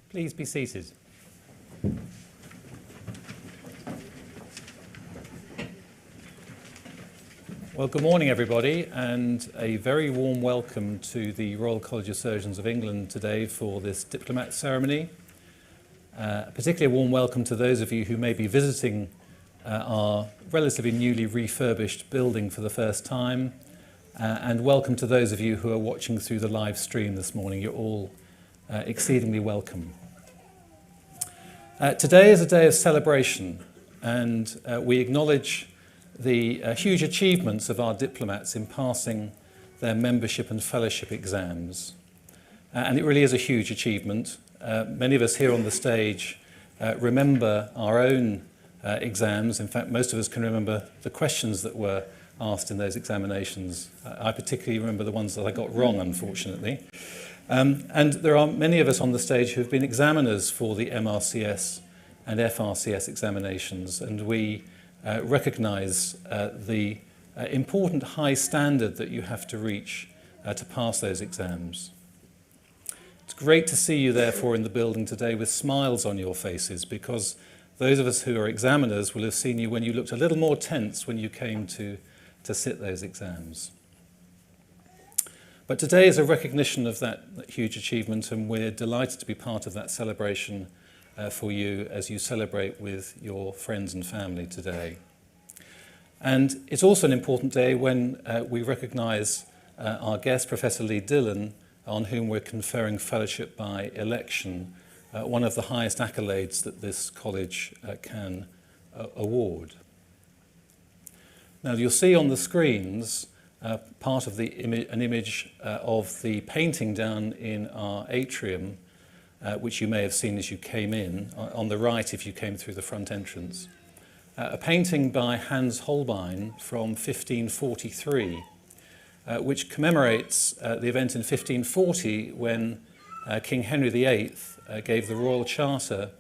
Please be seated. Well, good morning, everybody, and a very warm welcome to the Royal College of Surgeons of England today for this Diplomates ceremony. Particularly a warm welcome to those of you who may be visiting our relatively newly refurbished building for the first time, and welcome to those of you who are watching through the live stream this morning. You're all exceedingly welcome. Today is a day of celebration, and we acknowledge the huge achievements of our diplomats in passing their membership and fellowship exams. And it really is a huge achievement. Many of us here on the stage remember our own exams. In fact, most of us can remember the questions that were asked in those examinations. I particularly remember the ones that I got wrong, unfortunately. And there are many of us on the stage who have been examiners for the MRCS and FRCS examinations, and we recognise the important high standard that you have to reach to pass those exams. It's great to see you, therefore, in the building today with smiles on your faces, because those of us who are examiners will have seen you when you looked a little more tense when you came to sit those exams. But today is a recognition of that huge achievement, and we're delighted to be part of that celebration for you as you celebrate with your friends and family today. And it's also an important day when we recognise our guest, Professor Lee Dillon, on whom we're conferring fellowship by election, one of the highest accolades that this college can award. Now, you'll see on the screens part of an image of the painting down in our atrium, which you may have seen as you came in, on the right if you came through the front entrance. A painting by Hans Holbein from 1543, which commemorates the event in 1540 when King Henry VIII gave the Royal Charter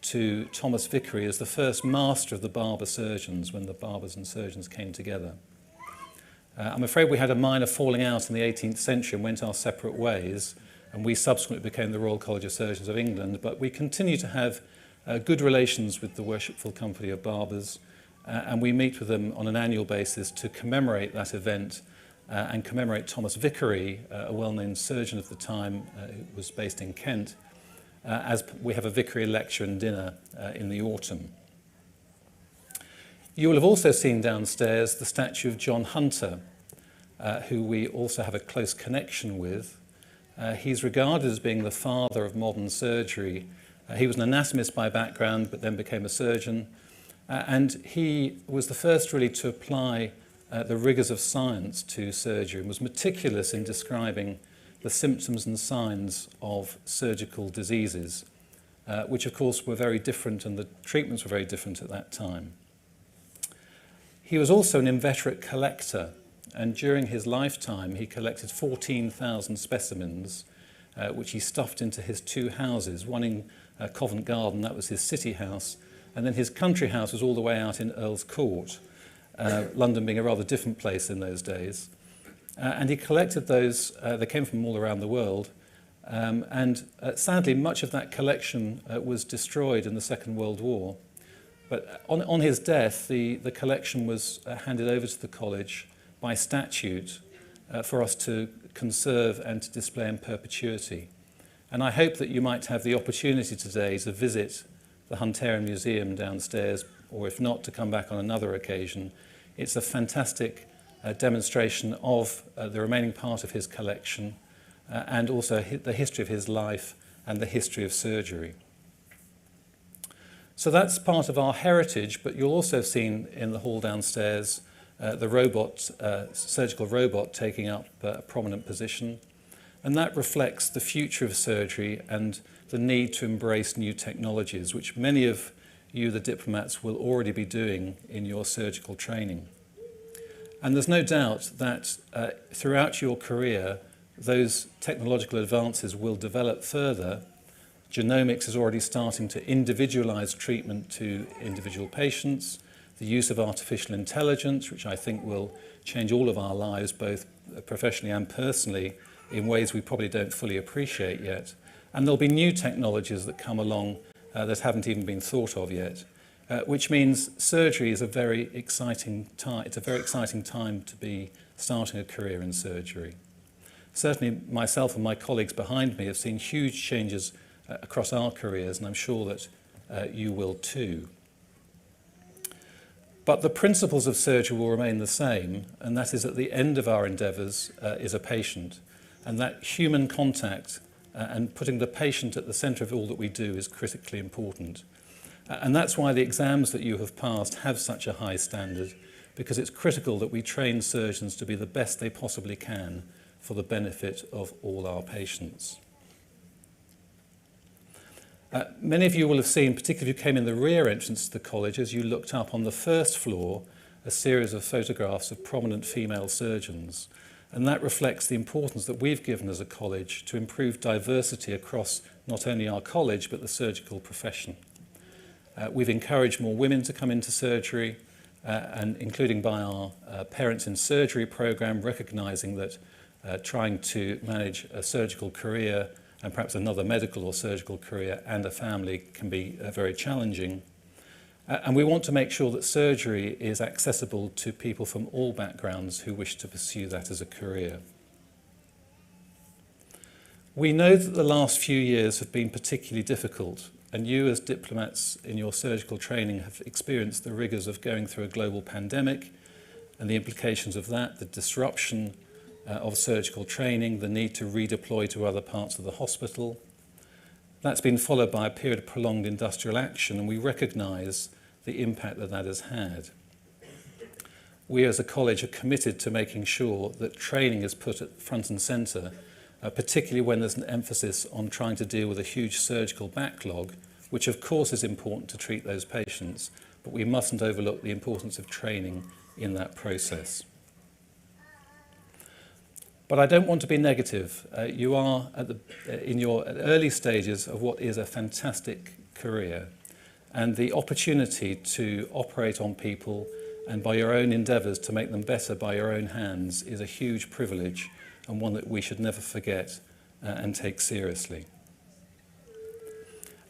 to Thomas Vicary as the first master of the barber surgeons when the barbers and surgeons came together. I'm afraid we had a minor falling out in the 18th century and went our separate ways, and we subsequently became the Royal College of Surgeons of England, but we continue to have good relations with the Worshipful Company of Barbers, and we meet with them on an annual basis to commemorate that event and commemorate Thomas Vicary, a well-known surgeon of the time who was based in Kent, as we have a Vicary lecture and dinner in the autumn. You will have also seen downstairs the statue of John Hunter, who we also have a close connection with. He's regarded as being the father of modern surgery. He was an anatomist by background, but then became a surgeon. And he was the first really to apply the rigours of science to surgery and was meticulous in describing the symptoms and signs of surgical diseases, which of course were very different, and the treatments were very different at that time. He was also an inveterate collector, and during his lifetime he collected 14,000 specimens, which he stuffed into his two houses, one in Covent Garden, that was his city house, and then his country house was all the way out in Earl's Court, London being a rather different place in those days. And he collected those, they came from all around the world, and sadly much of that collection was destroyed in the Second World War. But on his death, the collection was handed over to the college by statute for us to conserve and to display in perpetuity. And I hope that you might have the opportunity today to visit the Hunterian Museum downstairs, or if not, to come back on another occasion. It's a fantastic demonstration of the remaining part of his collection and also the history of his life and the history of surgery. So that's part of our heritage, but you'll also have seen in the hall downstairs the robot, surgical robot taking up a prominent position. And that reflects the future of surgery and the need to embrace new technologies, which many of you, the diplomats, will already be doing in your surgical training. And there's no doubt that throughout your career, those technological advances will develop further. Genomics is already starting to individualize treatment to individual patients. The use of artificial intelligence, which I think will change all of our lives, both professionally and personally, in ways we probably don't fully appreciate yet. And there'll be new technologies that come along that haven't even been thought of yet, which means surgery is a very exciting time. It's a very exciting time to be starting a career in surgery. Certainly myself and my colleagues behind me have seen huge changes across our careers, and I'm sure that you will too. But the principles of surgery will remain the same, and that is at the end of our endeavours is a patient. And that human contact and putting the patient at the centre of all that we do is critically important. And that's why the exams that you have passed have such a high standard, because it's critical that we train surgeons to be the best they possibly can for the benefit of all our patients. Many of you will have seen, particularly if you came in the rear entrance to the college, as you looked up on the first floor, a series of photographs of prominent female surgeons. And that reflects the importance that we've given as a college to improve diversity across not only our college, but the surgical profession. We've encouraged more women to come into surgery, and including by our Parents in Surgery program, recognising that trying to manage a surgical career and perhaps another medical or surgical career and a family can be very challenging. And we want to make sure that surgery is accessible to people from all backgrounds who wish to pursue that as a career. We know that the last few years have been particularly difficult, and you as diplomats in your surgical training have experienced the rigours of going through a global pandemic and the implications of that, the disruption of surgical training, the need to redeploy to other parts of the hospital. That's been followed by a period of prolonged industrial action, and we recognise the impact that that has had. We as a college are committed to making sure that training is put at front and centre, particularly when there's an emphasis on trying to deal with a huge surgical backlog, which of course is important to treat those patients, but we mustn't overlook the importance of training in that process. But I don't want to be negative. You are in your early stages of what is a fantastic career, and the opportunity to operate on people and by your own endeavours to make them better by your own hands is a huge privilege, and one that we should never forget and take seriously.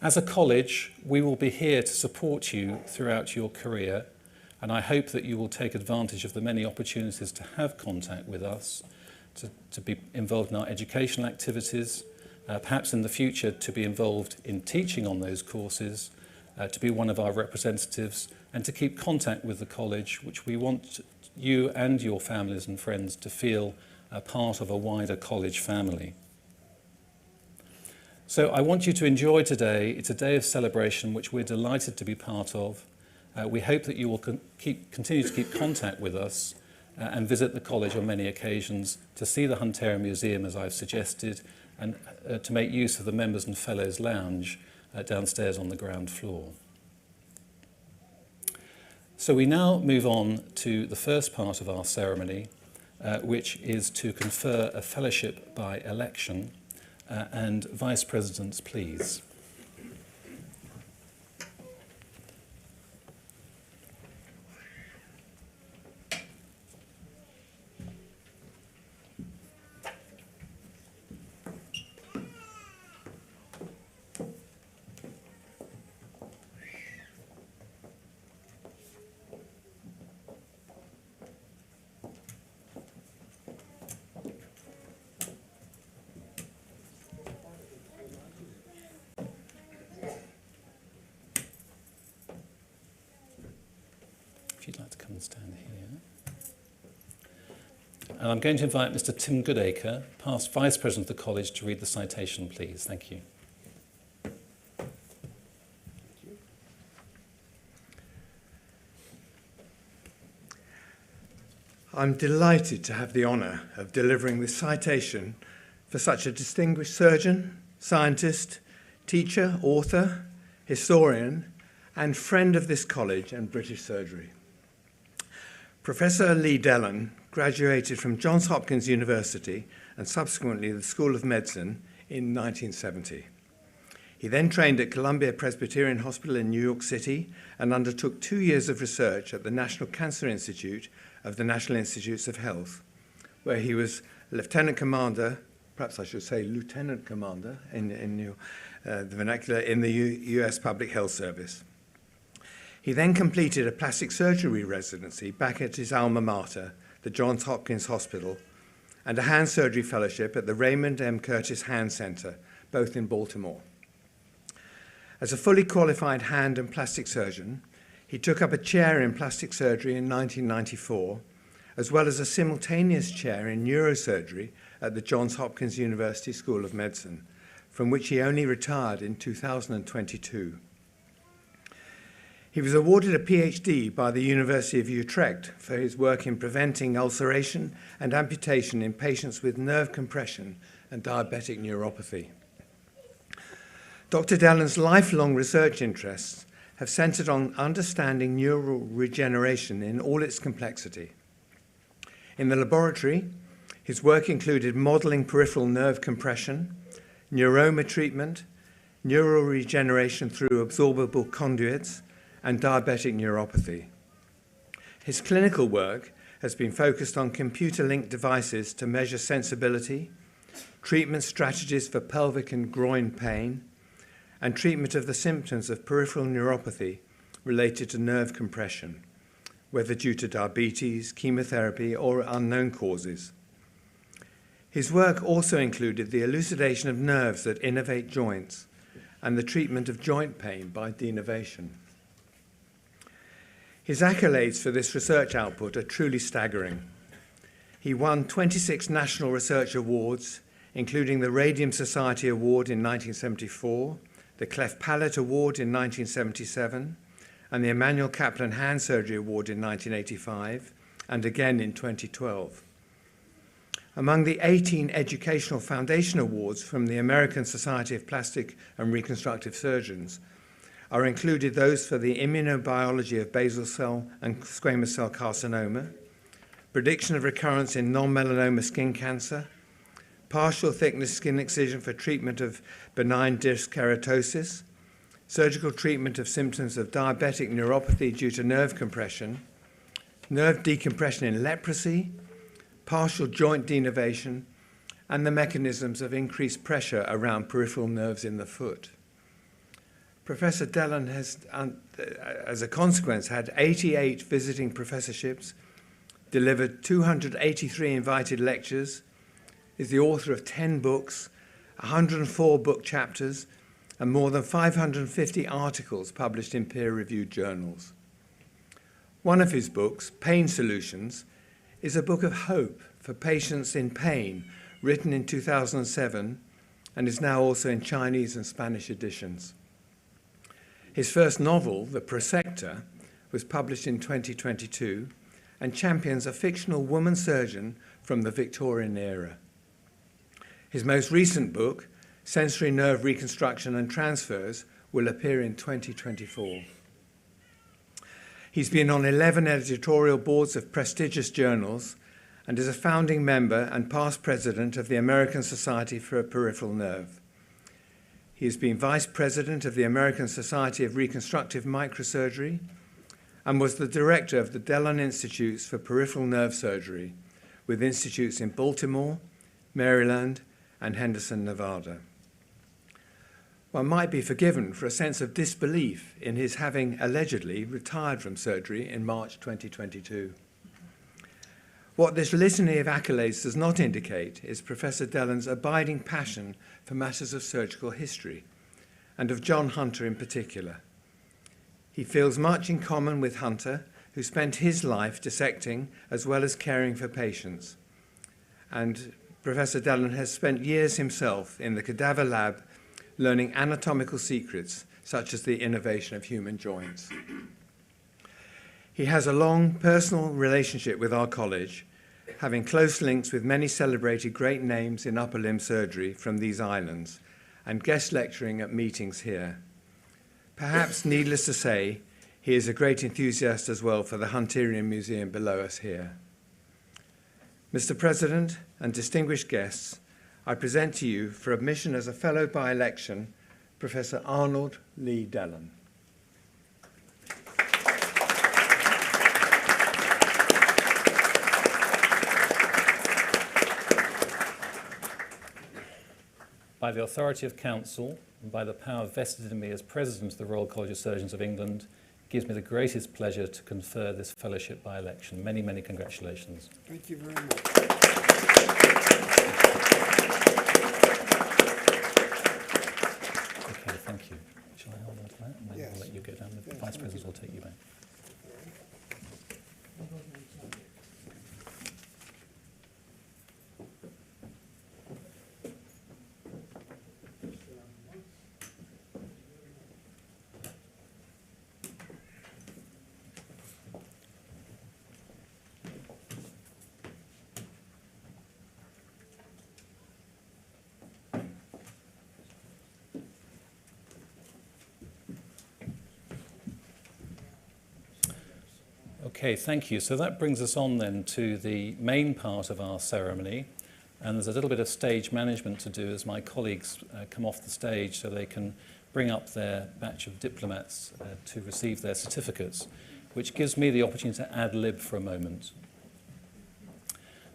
As a college, we will be here to support you throughout your career, and I hope that you will take advantage of the many opportunities to have contact with us, to be involved in our educational activities, perhaps in the future to be involved in teaching on those courses, to be one of our representatives, and to keep contact with the college, which we want you and your families and friends to feel a part of a wider college family. So I want you to enjoy today. It's a day of celebration which we're delighted to be part of. We hope that you will continue to keep contact with us and visit the college on many occasions to see the Hunterian Museum, as I've suggested, and to make use of the Members and Fellows Lounge downstairs on the ground floor. So we now move on to the first part of our ceremony, which is to confer a fellowship by election, and Vice Presidents, please. if you'd like to come and stand here. And I'm going to invite Mr. Tim Goodacre, past Vice President of the College, to read the citation, please. Thank you. I'm delighted to have the honour of delivering this citation for such a distinguished surgeon, scientist, teacher, author, historian, and friend of this college and British surgery. Professor Lee Dellon graduated from Johns Hopkins University and subsequently the School of Medicine in 1970. He then trained at Columbia Presbyterian Hospital in New York City and undertook 2 years of research at the National Cancer Institute of the National Institutes of Health, where he was Lieutenant Commander, perhaps I should say Lieutenant Commander in the vernacular, in the US Public Health Service. He then completed a plastic surgery residency back at his alma mater, the Johns Hopkins Hospital, and a hand surgery fellowship at the Raymond M. Curtis Hand Center, both in Baltimore. As a fully qualified hand and plastic surgeon, he took up a chair in plastic surgery in 1994, as well as a simultaneous chair in neurosurgery at the Johns Hopkins University School of Medicine, from which he only retired in 2022. He was awarded a PhD by the University of Utrecht for his work in preventing ulceration and amputation in patients with nerve compression and diabetic neuropathy. Dr. Dellon's lifelong research interests have centered on understanding neural regeneration in all its complexity. In the laboratory, his work included modeling peripheral nerve compression, neuroma treatment, neural regeneration through absorbable conduits, and diabetic neuropathy. His clinical work has been focused on computer-linked devices to measure sensibility, treatment strategies for pelvic and groin pain, and treatment of the symptoms of peripheral neuropathy related to nerve compression, whether due to diabetes, chemotherapy, or unknown causes. His work also included the elucidation of nerves that innervate joints and the treatment of joint pain by denervation. His accolades for this research output are truly staggering. He won 26 National Research Awards, including the Radium Society Award in 1974, the Cleft Palate Award in 1977, and the Emanuel Kaplan Hand Surgery Award in 1985, and again in 2012. Among the 18 Educational Foundation Awards from the American Society of Plastic and Reconstructive Surgeons are included those for the immunobiology of basal cell and squamous cell carcinoma, prediction of recurrence in non-melanoma skin cancer, partial thickness skin excision for treatment of benign disc keratosis, surgical treatment of symptoms of diabetic neuropathy due to nerve compression, nerve decompression in leprosy, partial joint denervation, and the mechanisms of increased pressure around peripheral nerves in the foot. Professor Dellon has, as a consequence, had 88 visiting professorships, delivered 283 invited lectures, is the author of 10 books, 104 book chapters, and more than 550 articles published in peer-reviewed journals. One of his books, Pain Solutions, is a book of hope for patients in pain, written in 2007, and is now also in Chinese and Spanish editions. His first novel, The Prosector, was published in 2022 and champions a fictional woman surgeon from the Victorian era. His most recent book, Sensory Nerve Reconstruction and Transfers, will appear in 2024. He's been on 11 editorial boards of prestigious journals and is a founding member and past president of the American Society for Peripheral Nerve. He has been vice president of the American Society of Reconstructive Microsurgery and was the director of the Dellon Institutes for Peripheral Nerve Surgery, with institutes in Baltimore, Maryland, and Henderson, Nevada. One might be forgiven for a sense of disbelief in his having allegedly retired from surgery in March 2022. What this litany of accolades does not indicate is Professor Dellon's abiding passion for matters of surgical history, and of John Hunter in particular. He feels much in common with Hunter, who spent his life dissecting as well as caring for patients. And Professor Dallon has spent years himself in the cadaver lab learning anatomical secrets such as the innervation of human joints. He has a long personal relationship with our college, having close links with many celebrated great names in upper limb surgery from these islands and guest lecturing at meetings here. Perhaps needless to say, he is a great enthusiast as well for the Hunterian Museum below us here. Mr. President and distinguished guests, I present to you for admission as a fellow by election, Professor Arnold Lee Dallon. By the authority of Council and by the power vested in me as President of the Royal College of Surgeons of England, it gives me the greatest pleasure to confer this fellowship by election. Many, many congratulations. Thank you very much. Okay, thank you. Shall I hold on to that? And then Yes. we'll let you go down. The Yes, Vice thank President you. will take you back. Okay, thank you. So that brings us on then to the main part of our ceremony. And there's a little bit of stage management to do as my colleagues come off the stage so they can bring up their batch of diplomats to receive their certificates, which gives me the opportunity to ad lib for a moment.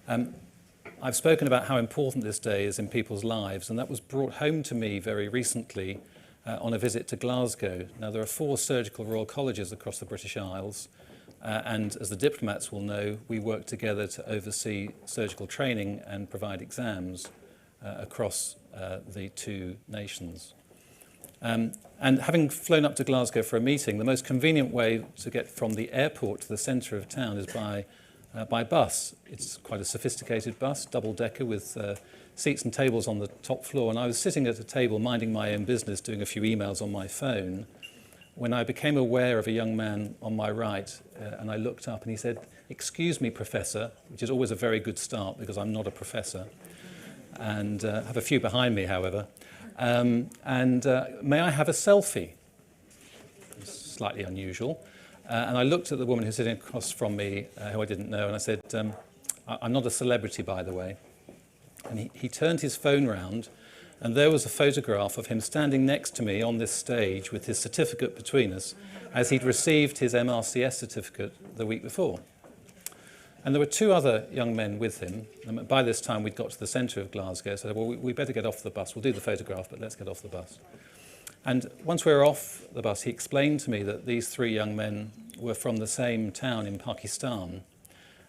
I've spoken about how important this day is in people's lives, and that was brought home to me very recently on a visit to Glasgow. Now, there are 4 surgical royal colleges across the British Isles, and as the diplomats will know, we work together to oversee surgical training and provide exams across the 2 nations. And having flown up to Glasgow for a meeting, the most convenient way to get from the airport to the centre of town is by bus. It's quite a sophisticated bus, double-decker with seats and tables on the top floor. And I was sitting at a table minding my own business, doing a few emails on my phone, when I became aware of a young man on my right, and I looked up and he said, "Excuse me, Professor," which is always a very good start because I'm not a professor, and have a few behind me, however. May I have a selfie? It's slightly unusual. And I looked at the woman who's sitting across from me, who I didn't know, and I said, "I'm not a celebrity, by the way." And he turned his phone round, and there was a photograph of him standing next to me on this stage with his certificate between us, as he'd received his MRCS certificate the week before. And there were 2 other young men with him. And by this time, we'd got to the centre of Glasgow, so I said, "Well, we better get off the bus. We'll do the photograph, but let's get off the bus." And once we were off the bus, he explained to me that these 3 young men were from the same town in Pakistan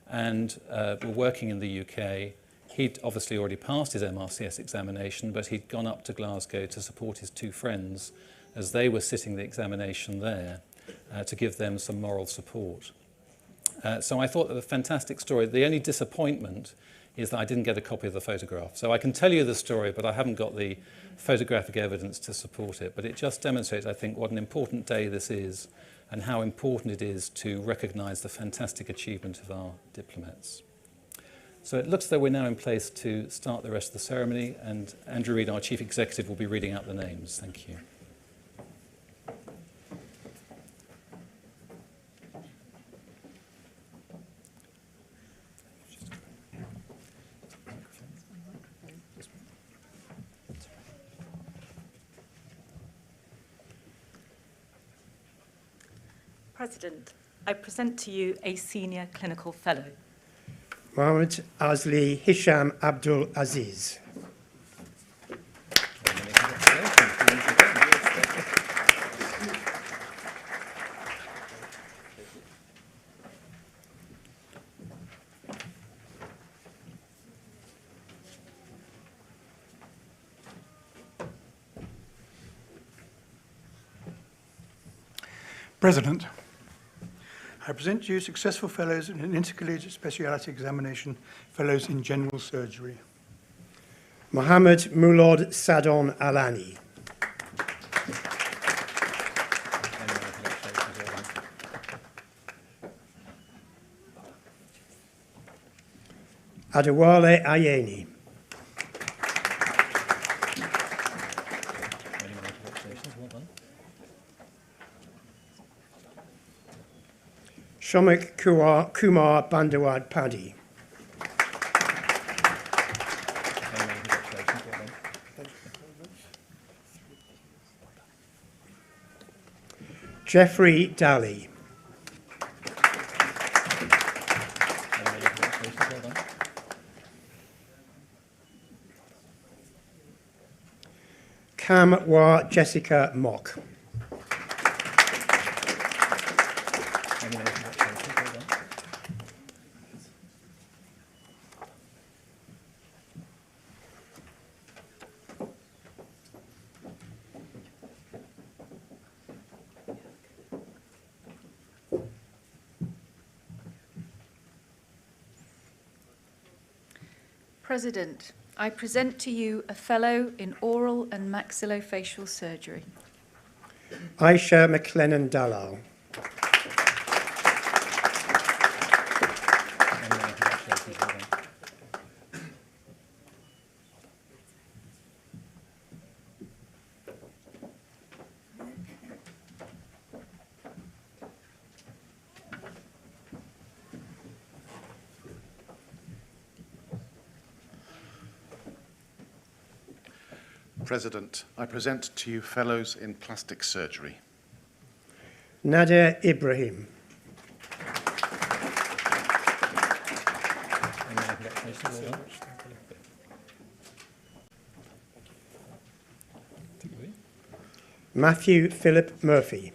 and were working in the UK. He'd obviously already passed his MRCS examination, but he'd gone up to Glasgow to support his 2 friends as they were sitting the examination there to give them some moral support. So I thought that a fantastic story. The only disappointment is that I didn't get a copy of the photograph. So I can tell you the story, but I haven't got the photographic evidence to support it. But it just demonstrates, I think, what an important day this is and how important it is to recognise the fantastic achievement of our diplomats. So it looks as though we're now in place to start the rest of the ceremony, and Andrew Reid, our Chief Executive, will be reading out the names. Thank you. President, I present to you a Senior Clinical Fellow. Mohammed Azli Hisham Abdul Aziz. President, I present to you successful fellows in an intercollegiate speciality examination, fellows in general surgery. Mohammed Mulod Sadon Alani. Adewale Ayeni. Shomek Kumar Bandawad Paddy. Jeffrey Daly. Kamwa Jessica Mock. President, I present to you a fellow in oral and maxillofacial surgery. Aisha McLennan Dalal. President, I present to you fellows in plastic surgery. Nader Ibrahim. Matthew Philip Murphy.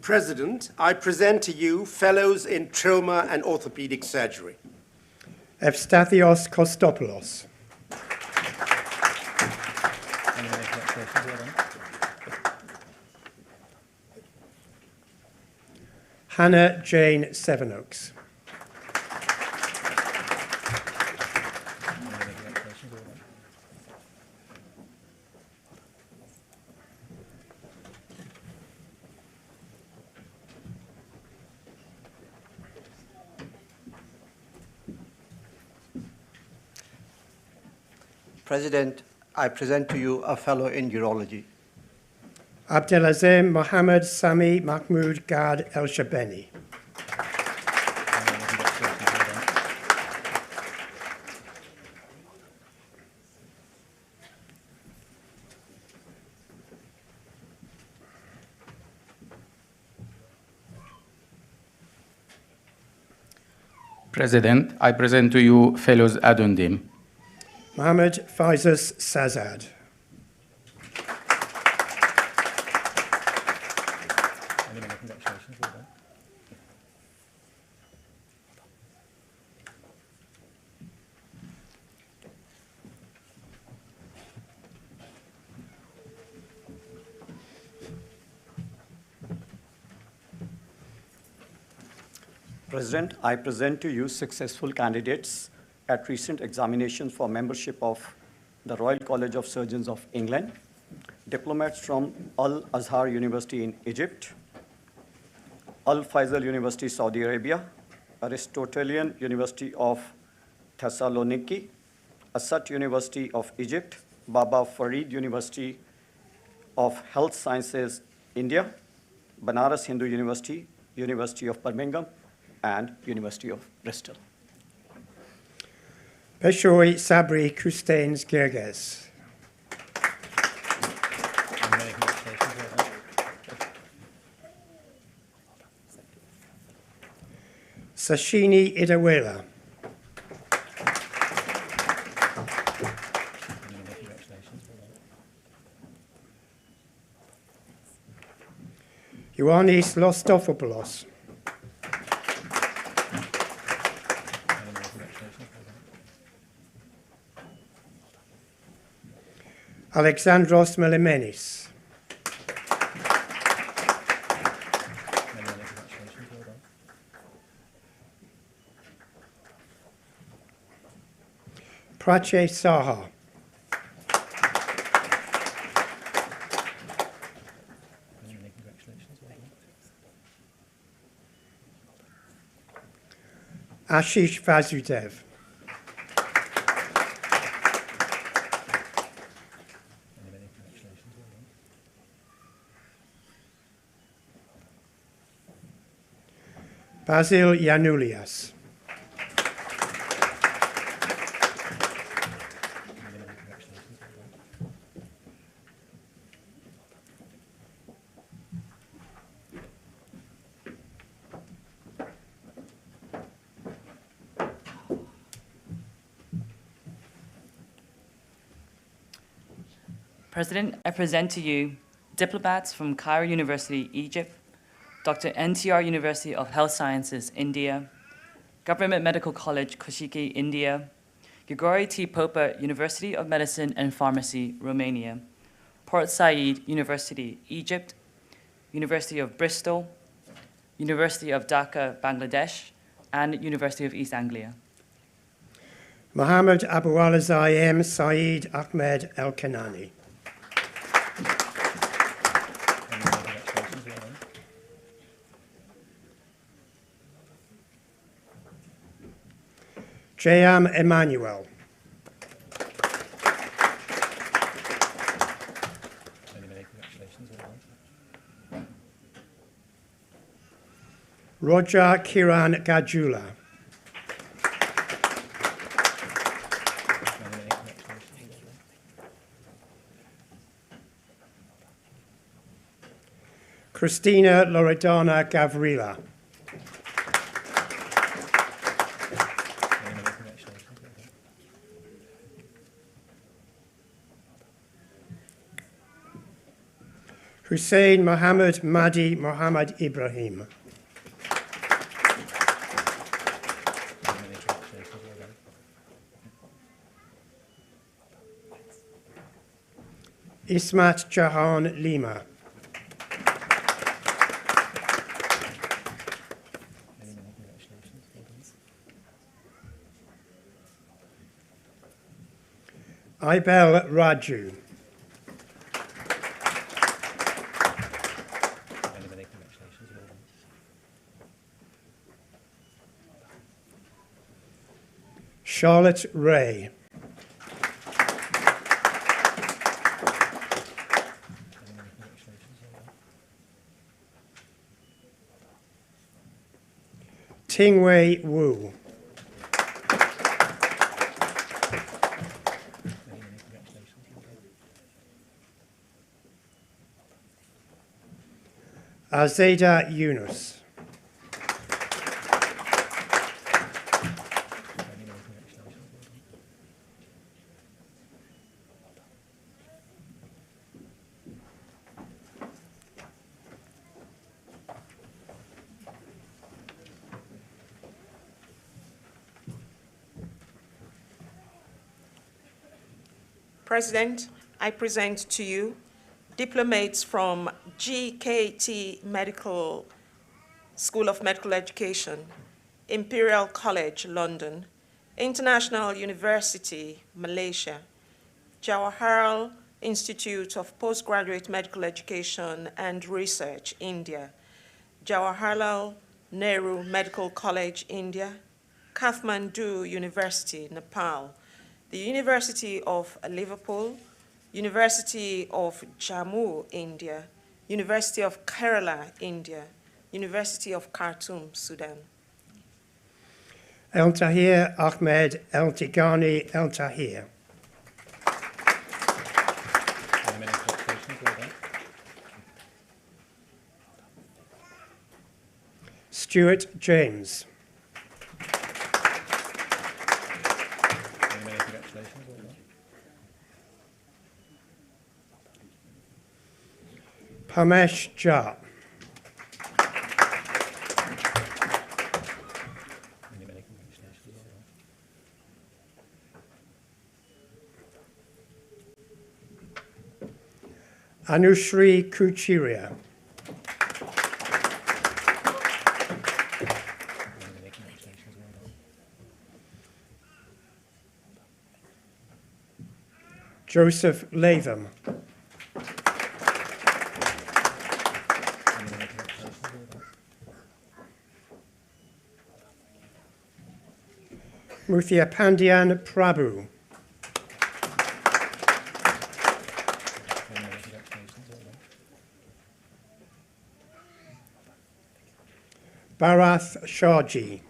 President, I present to you fellows in trauma and orthopedic surgery. Evstathios Kostopoulos. Hannah Jane Sevenoaks. President, I present to you a fellow in urology. Abdelazim Mohammed Sami Mahmoud Gad El Shabeni. President, I present to you fellows Adundim. Mohammed Faisas Sazad. President, I present to you successful candidates at recent examinations for membership of the Royal College of Surgeons of England, diplomates from Al-Azhar University in Egypt, Al-Faisal University, Saudi Arabia, Aristotelian University of Thessaloniki, Asat University of Egypt, Baba Farid University of Health Sciences, India, Banaras Hindu University, University of Birmingham, and University of Bristol. Peshoy Sabri Kustains Gerges. Sashini Idawela. Ioannis Lostofopoulos. Alexandros Melimenis. Prache Saha. Ashish Vasudev. Basil Yanoulias. President, I present to you diplomats from Cairo University, Egypt, Dr. NTR University of Health Sciences, India, Government Medical College, Koshiki, India, Grigore T. Popa University of Medicine and Pharmacy, Romania, Port Said University, Egypt, University of Bristol, University of Dhaka, Bangladesh, and University of East Anglia. Mohammed Abu al-Zayem Saeed Ahmed El-Kanani. Jayam Emmanuel. Roger Kiran Gajula. Christina Loredana Gavrila. Hussein Mohammed Mahdi Mohammed Ibrahim. Ismat Jahan Lima. Ibel Raju. Charlotte Ray. Tingwei Wu. Azeda Yunus. President, I present to you diplomates from GKT Medical School of Medical Education, Imperial College, London, International University, Malaysia, Jawaharlal Institute of Postgraduate Medical Education and Research, India, Jawaharlal Nehru Medical College, India, Kathmandu University, Nepal, the University of Liverpool, University of Jammu, India, University of Kerala, India, University of Khartoum, Sudan. El Tahir Ahmed El Tigani El Tahir. Stuart James. Pamesh Jha. Anushri Kuchiria. Joseph Latham. Muthia Pandian Prabhu. Bharath Shahji.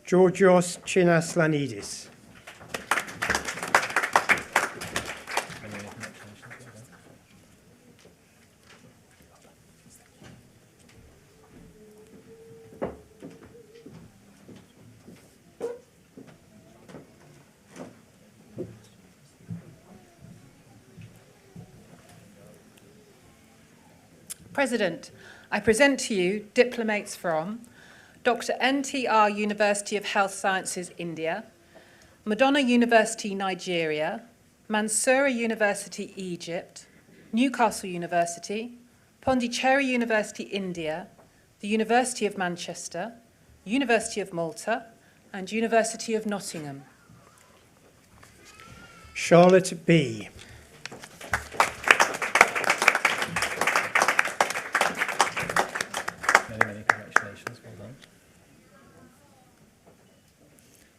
Georgios Chinaslanidis. President, I present to you diplomates from Dr. NTR University of Health Sciences, India, Madonna University, Nigeria, Mansoura University, Egypt, Newcastle University, Pondicherry University, India, the University of Manchester, University of Malta, and University of Nottingham. Charlotte B. Many congratulations. Well done.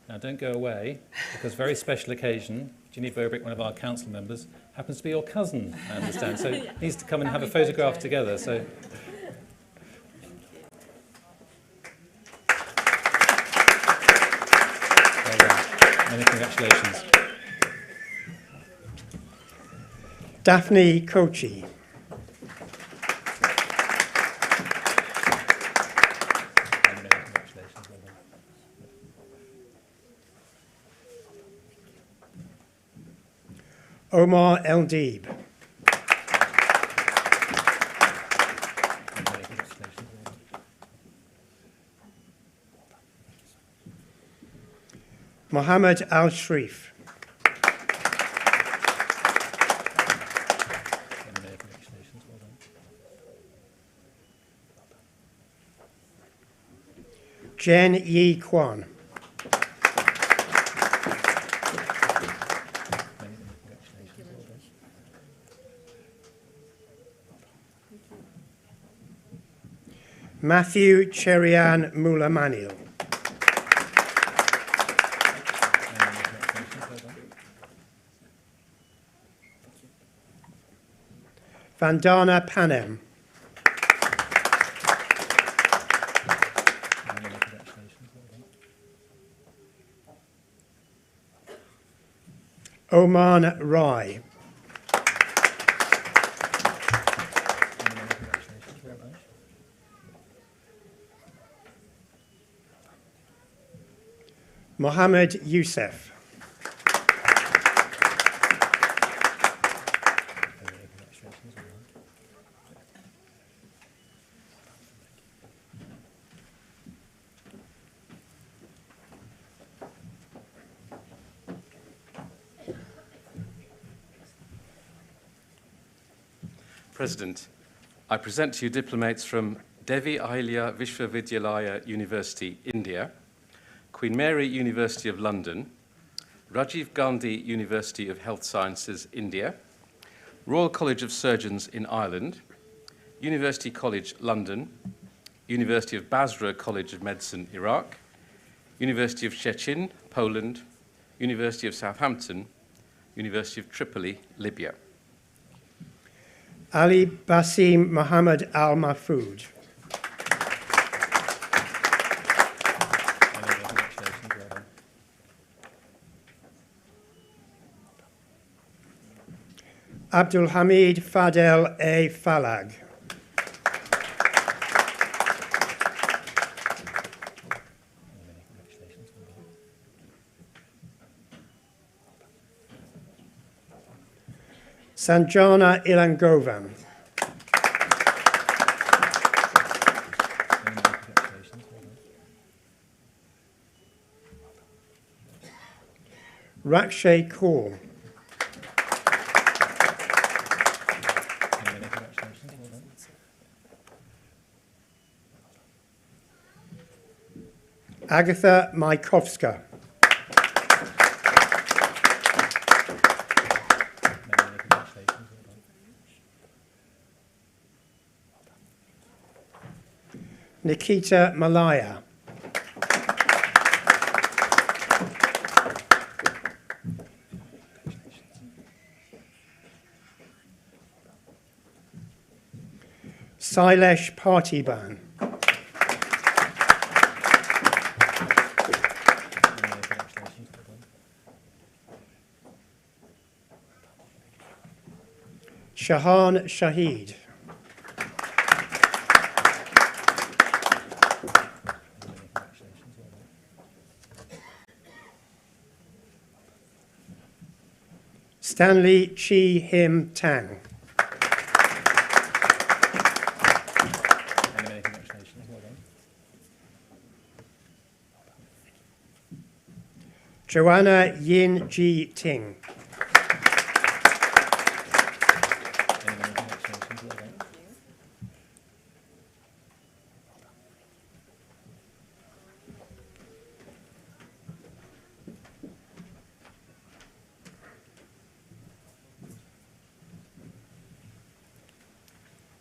Now, don't go away, because very special occasion. Ginny Bobrick, one of our council members, happens to be your cousin, I understand. So Yeah. needs to come and have a photograph together. So. Well done. Many congratulations. Daphne Kochi. Omar Eldeeb. Mohammed Al Sharif. Jen Yi Kwan. Matthew Cherian Mulamanil. Vandana Panem. Oman Rai. Mohammed Youssef. President, I present to you diplomates from Devi Ahilya Vishwavidyalaya University, India, Queen Mary University of London, Rajiv Gandhi University of Health Sciences, India, Royal College of Surgeons in Ireland, University College London, University of Basra College of Medicine, Iraq, University of Szczecin, Poland, University of Southampton, University of Tripoli, Libya. Ali Basim Mohammed Al Mahfoud. Abdul Hamid Fadel A. Falag. Sanjana Ilangovan. Rakshay Kaur. Agatha Majkowska. Nikita Malaya. Sailesh Parthiban. Shahan Shahid. Stanley Chi Him Tang. Joanna Yin Ji Ting.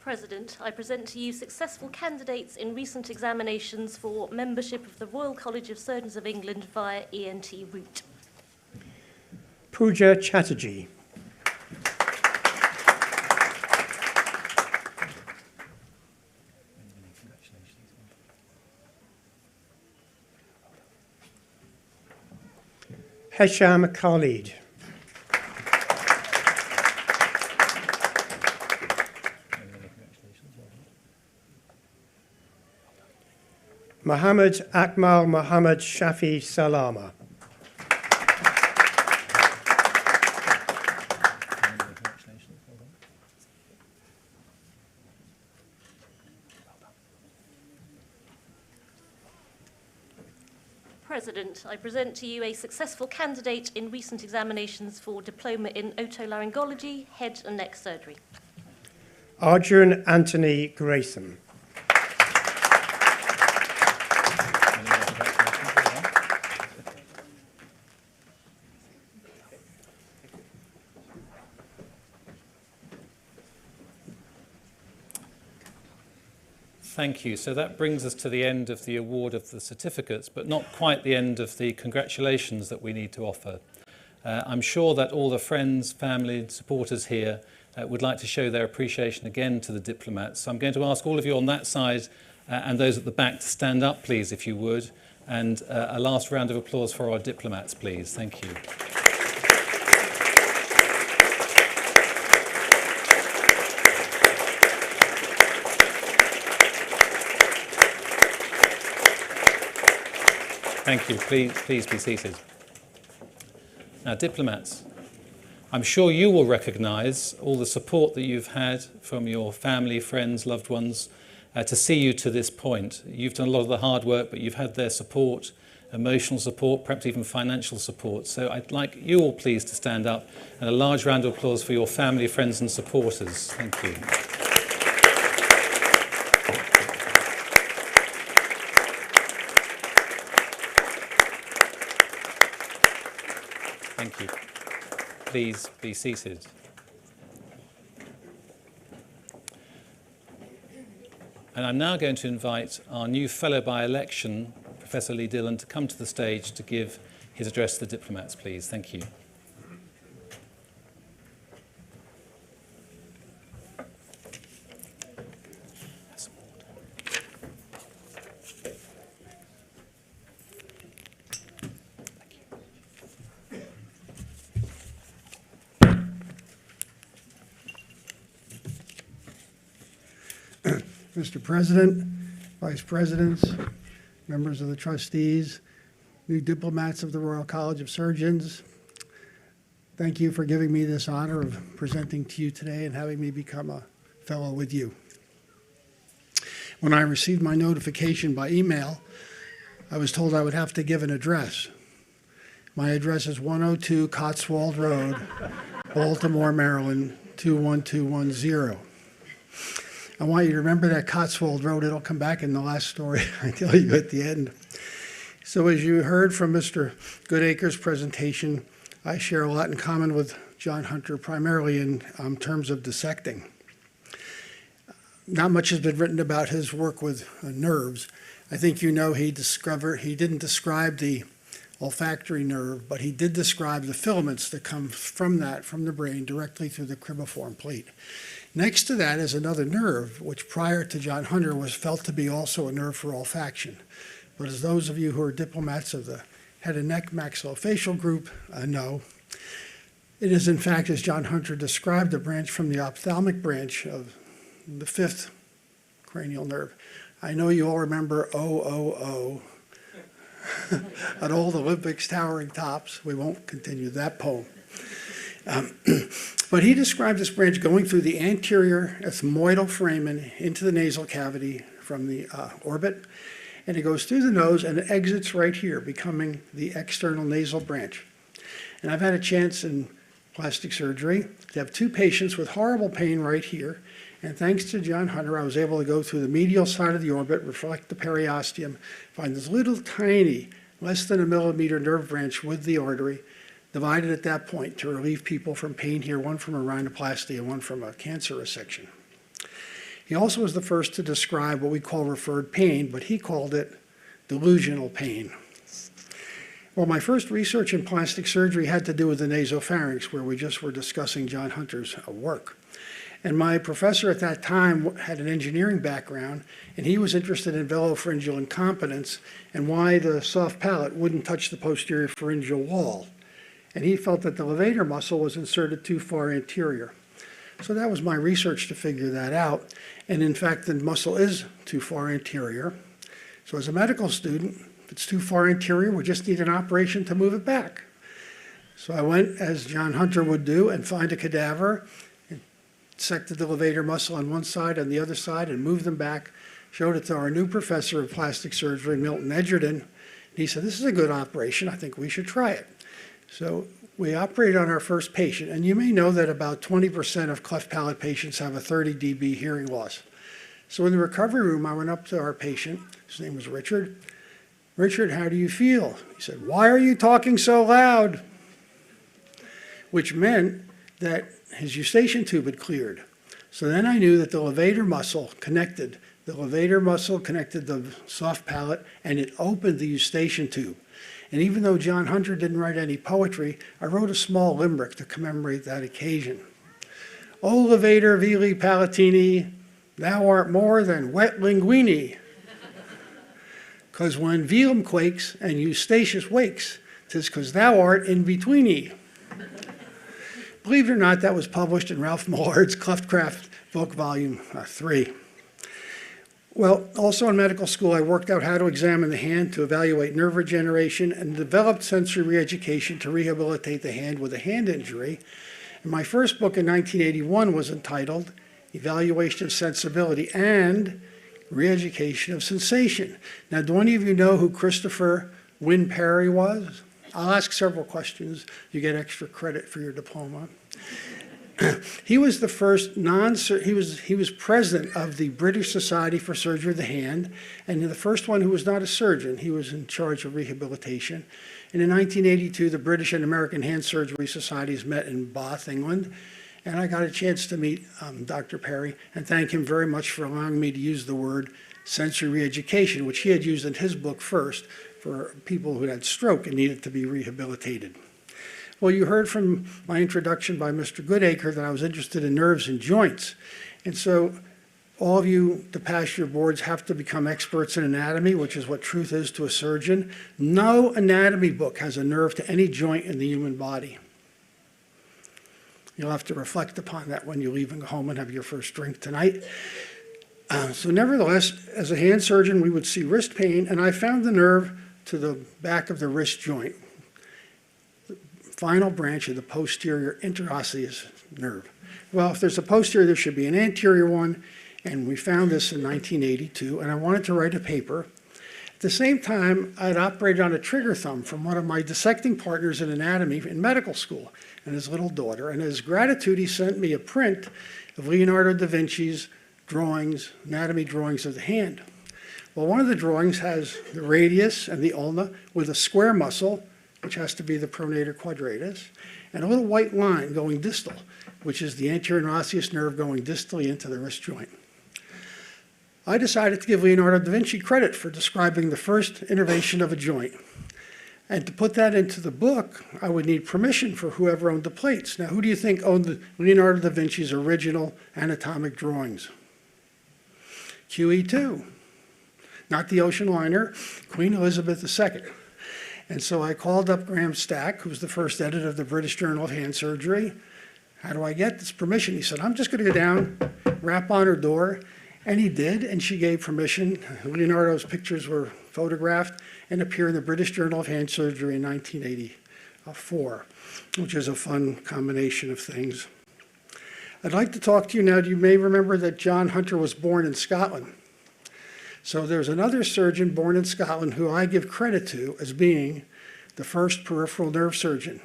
President, I present to you successful candidates in recent examinations for membership of the Royal College of Surgeons of England via ENT route. Pooja Chatterjee. Hesham Khalid. Muhammad Akmal Muhammad Shafi Salama. President, I present to you a successful candidate in recent examinations for diploma in otolaryngology, head and neck surgery. Arjun Anthony Grayson. Thank you. So that brings us to the end of the award of the certificates, but not quite the end of the congratulations that we need to offer. I'm sure that all the friends, family, and supporters here would like to show their appreciation again to the diplomats. So I'm going to ask all of you on that side and those at the back to stand up, please, if you would. And a last round of applause for our diplomats, please. Thank you. Thank you. Please be seated. Now, diplomats, I'm sure you will recognise all the support that you've had from your family, friends, loved ones to see you to this point. You've done a lot of the hard work, but you've had their support, emotional support, perhaps even financial support. So I'd like you all please to stand up and a large round of applause for your family, friends and supporters. Thank you. Thank you. Please be seated. And I'm now going to invite our new fellow by election, Professor Lee Dillon, to come to the stage to give his address to the diplomats, please. Thank you. Mr. President, Vice Presidents, members of the trustees, new diplomats of the Royal College of Surgeons, thank you for giving me this honor of presenting to you today and having me become a fellow with you. When I received my notification by email, I was told I would have to give an address. My address is 102 Cotswold Road, Baltimore, Maryland, 21210. I want you to remember that Cotswold Road. It'll come back in the last story I tell you at the end. So as you heard from Mr. Goodacre's presentation, I share a lot in common with John Hunter, primarily in terms of dissecting. Not much has been written about his work with nerves. I think you know he didn't describe the olfactory nerve, but he did describe the filaments that come from the brain, directly through the cribriform plate. Next to that is another nerve, which prior to John Hunter was felt to be also a nerve for olfaction. But as those of you who are diplomats of the head and neck maxillofacial group know, it is in fact, as John Hunter described, a branch from the ophthalmic branch of the fifth cranial nerve. I know you all remember OOO at all the Olympics towering tops. We won't continue that poem. But he described this branch going through the anterior ethmoidal foramen into the nasal cavity from the orbit, and it goes through the nose and it exits right here, becoming the external nasal branch. And I've had a chance in plastic surgery to have two patients with horrible pain right here, and thanks to John Hunter, I was able to go through the medial side of the orbit, reflect the periosteum, find this little tiny, less than a millimeter nerve branch with the artery, divided at that point to relieve people from pain here, one from a rhinoplasty and one from a cancer resection. He also was the first to describe what we call referred pain, but he called it delusional pain. Well, my first research in plastic surgery had to do with the nasopharynx, where we just were discussing John Hunter's work. And my professor at that time had an engineering background, and he was interested in velopharyngeal incompetence and why the soft palate wouldn't touch the posterior pharyngeal wall. And he felt that the levator muscle was inserted too far anterior. So that was my research to figure that out. And in fact, the muscle is too far anterior. So as a medical student, if it's too far anterior, we just need an operation to move it back. So I went, as John Hunter would do, and find a cadaver, and dissected the levator muscle on one side and the other side, and moved them back, showed it to our new professor of plastic surgery, Milton Edgerton. And he said, this is a good operation. I think we should try it. So we operated on our first patient, and you may know that about 20% of cleft palate patients have a 30 dB hearing loss. So in the recovery room, I went up to our patient. His name was Richard. Richard, how do you feel? He said, why are you talking so loud? Which meant that his eustachian tube had cleared. So then I knew that the levator muscle connected. The levator muscle connected the soft palate, and it opened the eustachian tube. And even though John Hunter didn't write any poetry, I wrote a small limerick to commemorate that occasion. O levator vili palatini, thou art more than wet linguini. Because when velum quakes and Eustachius wakes, 'tis because thou art in betweeny. Believe it or not, that was published in Ralph Millard's Cleftcraft book, volume 3. Well, also in medical school, I worked out how to examine the hand to evaluate nerve regeneration and developed sensory reeducation to rehabilitate the hand with a hand injury. And my first book in 1981 was entitled Evaluation of Sensibility and Reeducation of Sensation. Now, do any of you know who Christopher Wynn Perry was? I'll ask several questions. You get extra credit for your diploma. He was the first he was president of the British Society for Surgery of the Hand, and the first one who was not a surgeon. He was in charge of rehabilitation. And in 1982, the British and American Hand Surgery Societies met in Bath, England, and I got a chance to meet Dr. Perry and thank him very much for allowing me to use the word sensory reeducation, which he had used in his book first for people who had stroke and needed to be rehabilitated. Well, you heard from my introduction by Mr. Goodacre that I was interested in nerves and joints. And so all of you to pass your boards have to become experts in anatomy, which is what truth is to a surgeon. No anatomy book has a nerve to any joint in the human body. You'll have to reflect upon that when you leave and go home and have your first drink tonight. So nevertheless, as a hand surgeon, we would see wrist pain, and I found the nerve to the back of the wrist joint, the final branch of the posterior interosseous nerve. Well, if there's a posterior, there should be an anterior one, and we found this in 1982, and I wanted to write a paper At the same time, I'd operated on a trigger thumb from one of my dissecting partners in anatomy in medical school and his little daughter. And as gratitude, he sent me a print of Leonardo da Vinci's drawings, anatomy drawings of the hand. Well, one of the drawings has the radius and the ulna with a square muscle, which has to be the pronator quadratus, and a little white line going distal, which is the anterior osseous nerve going distally into the wrist joint. I decided to give Leonardo da Vinci credit for describing the first innervation of a joint. And to put that into the book, I would need permission for whoever owned the plates. Now, who do you think owned Leonardo da Vinci's original anatomic drawings? QE2, not the ocean liner, Queen Elizabeth II. And so I called up Graham Stack, who was the first editor of the British Journal of Hand Surgery. How do I get this permission? He said, I'm just going to go down, rap on her door. And he did, and she gave permission. Leonardo's pictures were photographed and appear in the British Journal of Hand Surgery in 1984, which is a fun combination of things. I'd like to talk to you now. You may remember that John Hunter was born in Scotland. So there's another surgeon born in Scotland who I give credit to as being the first peripheral nerve surgeon.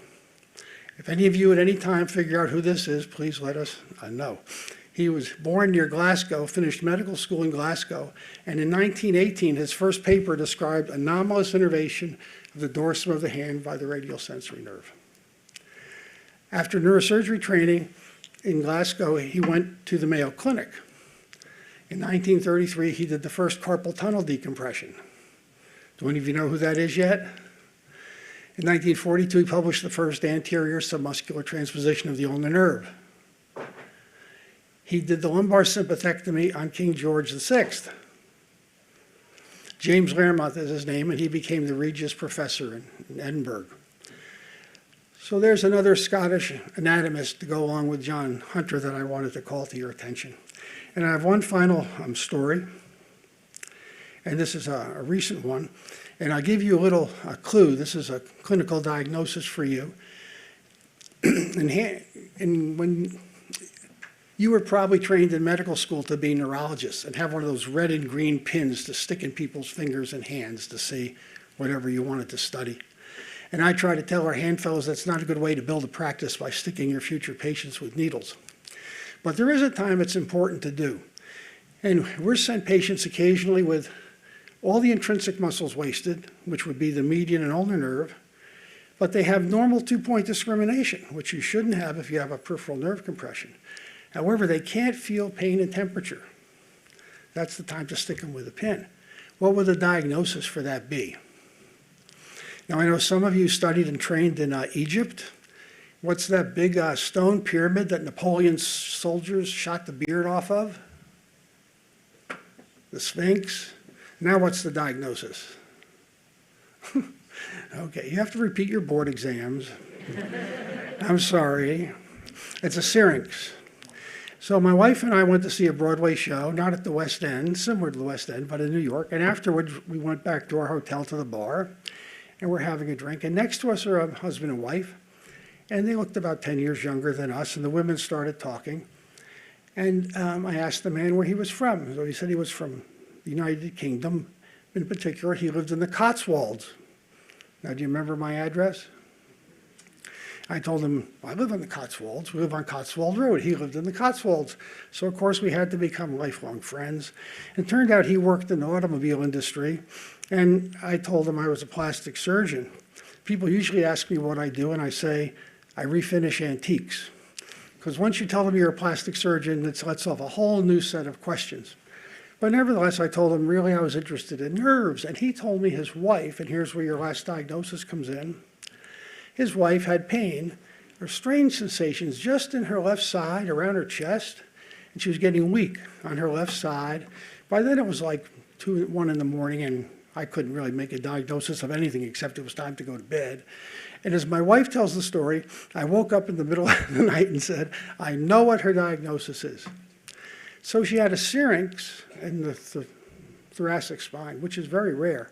If any of you at any time figure out who this is, please let us know. He was born near Glasgow, finished medical school in Glasgow, and in 1918, his first paper described anomalous innervation of the dorsum of the hand by the radial sensory nerve. After neurosurgery training in Glasgow, he went to the Mayo Clinic. In 1933, he did the first carpal tunnel decompression. Do any of you know who that is yet? In 1942, he published the first anterior submuscular transposition of the ulnar nerve. He did the lumbar sympathectomy on King George VI. James Lermont is his name, and he became the Regius Professor in Edinburgh. So there's another Scottish anatomist to go along with John Hunter that I wanted to call to your attention. And I have one final story, and this is a recent one. And I'll give you a clue. This is a clinical diagnosis for you. And when you were probably trained in medical school to be neurologists and have one of those red and green pins to stick in people's fingers and hands to see whatever you wanted to study. And I try to tell our hand fellows that's not a good way to build a practice by sticking your future patients with needles. But there is a time it's important to do. And we're sent patients occasionally with all the intrinsic muscles wasted, which would be the median and ulnar nerve, but they have normal two-point discrimination, which you shouldn't have if you have a peripheral nerve compression. However, they can't feel pain and temperature. That's the time to stick them with a pin. What would the diagnosis for that be? Now, I know some of you studied and trained in Egypt. What's that big stone pyramid that Napoleon's soldiers shot the beard off of? The Sphinx. Now what's the diagnosis? Okay, you have to repeat your board exams. I'm sorry. It's a syrinx. So my wife and I went to see a Broadway show, not at the West End, similar to the West End, but in New York. And afterwards, we went back to our hotel to the bar, and we're having a drink. And next to us are a husband and wife, and they looked about 10 years younger than us, and the women started talking. And I asked the man where he was from. So he said he was from the United Kingdom. In particular, he lived in the Cotswolds. Now, do you remember my address? I told him, I live in the Cotswolds. We live on Cotswold Road. He lived in the Cotswolds. So, of course, we had to become lifelong friends. And it turned out he worked in the automobile industry. And I told him I was a plastic surgeon. People usually ask me what I do, and I say, I refinish antiques. Because once you tell them you're a plastic surgeon, it lets off a whole new set of questions. But nevertheless, I told him really I was interested in nerves. And he told me his wife, and here's where your last diagnosis comes in, his wife had pain or strange sensations just in her left side, around her chest, and she was getting weak on her left side. By then it was like 1 in the morning, and I couldn't really make a diagnosis of anything except it was time to go to bed. And as my wife tells the story, I woke up in the middle of the night and said, I know what her diagnosis is. So she had a syrinx in the thoracic spine, which is very rare.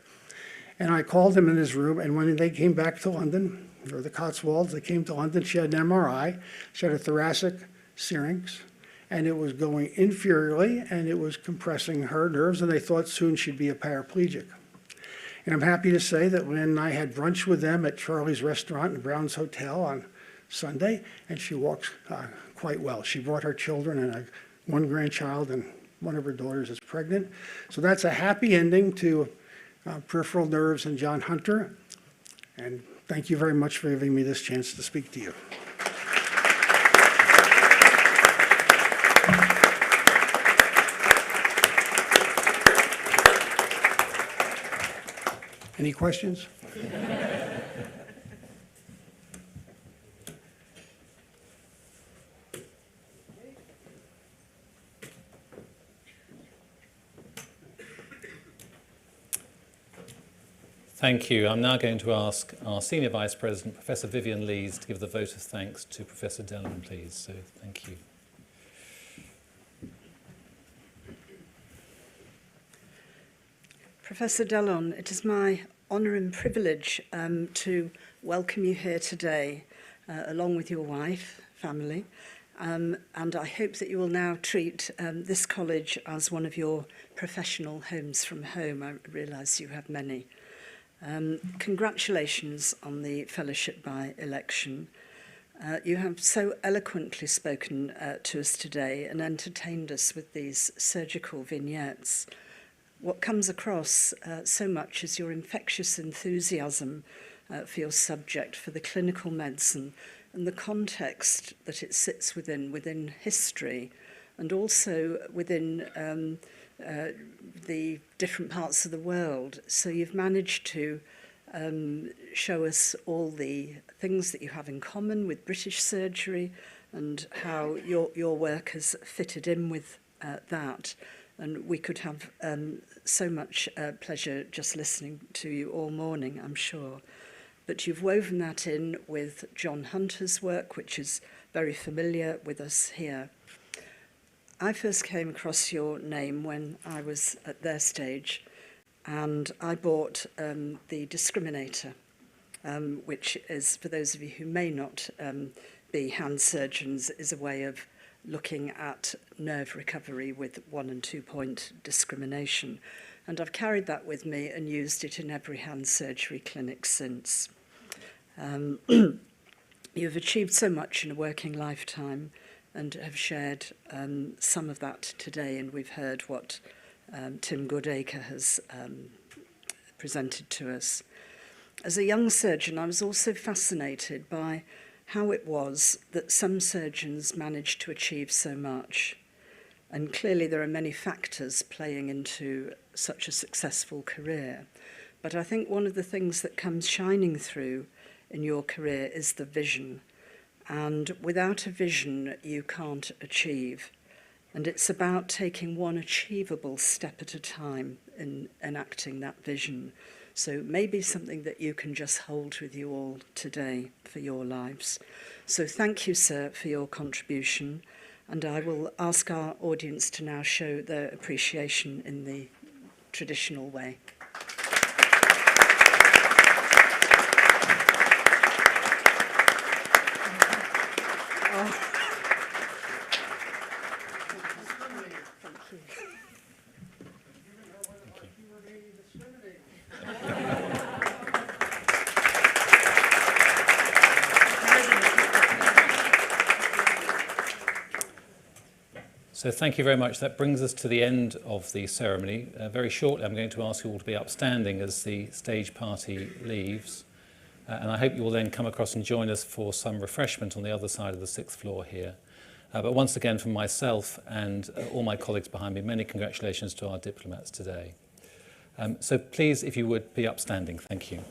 And I called him in his room, and when they came back to London, or the Cotswolds, they came to London, she had an MRI, she had a thoracic syrinx, and it was going inferiorly, and it was compressing her nerves, and they thought soon she'd be a paraplegic. And I'm happy to say that when I had brunch with them at Charlie's Restaurant and Brown's Hotel on Sunday, and she walks quite well. She brought her children and one grandchild, and one of her daughters is pregnant. So that's a happy ending to peripheral nerves and John Hunter. And thank you very much for giving me this chance to speak to you. Any questions? Thank you. I'm now going to ask our Senior Vice President, Professor Vivian Lees, to give the vote of thanks to Professor Dillon, please. So thank you. Professor Dillon, it is my honour and privilege to welcome you here today, along with your wife, family, and I hope that you will now treat this college as one of your professional homes from home. I realise you have many. Congratulations on the fellowship by election. You have so eloquently spoken to us today and entertained us with these surgical vignettes. What comes across so much is your infectious enthusiasm for your subject, for the clinical medicine, and the context that it sits within history, and also within the different parts of the world. So you've managed to show us all the things that you have in common with British surgery and how your work has fitted in with that. And we could have so much pleasure just listening to you all morning, I'm sure. But you've woven that in with John Hunter's work, which is very familiar with us here. I first came across your name when I was at their stage, and I bought The Discriminator, which is, for those of you who may not be hand surgeons, is a way of looking at nerve recovery with 1- and 2-point discrimination. And I've carried that with me and used it in every hand surgery clinic since. You've achieved so much in a working lifetime and have shared some of that today, and we've heard what Tim Goodacre has presented to us. As a young surgeon, I was also fascinated by how it was that some surgeons managed to achieve so much. And clearly there are many factors playing into such a successful career. But I think one of the things that comes shining through in your career is the vision. And without a vision, you can't achieve. And it's about taking one achievable step at a time in enacting that vision. So maybe something that you can just hold with you all today for your lives. So thank you, sir, for your contribution. And I will ask our audience to now show their appreciation in the traditional way. Oh. So thank you very much. That brings us to the end of the ceremony. Very shortly, I'm going to ask you all to be upstanding as the stage party leaves. And I hope you will then come across and join us for some refreshment on the other side of the 6th floor here. But once again, from myself and all my colleagues behind me, many congratulations to our diplomats today. So please, if you would, be upstanding. Thank you.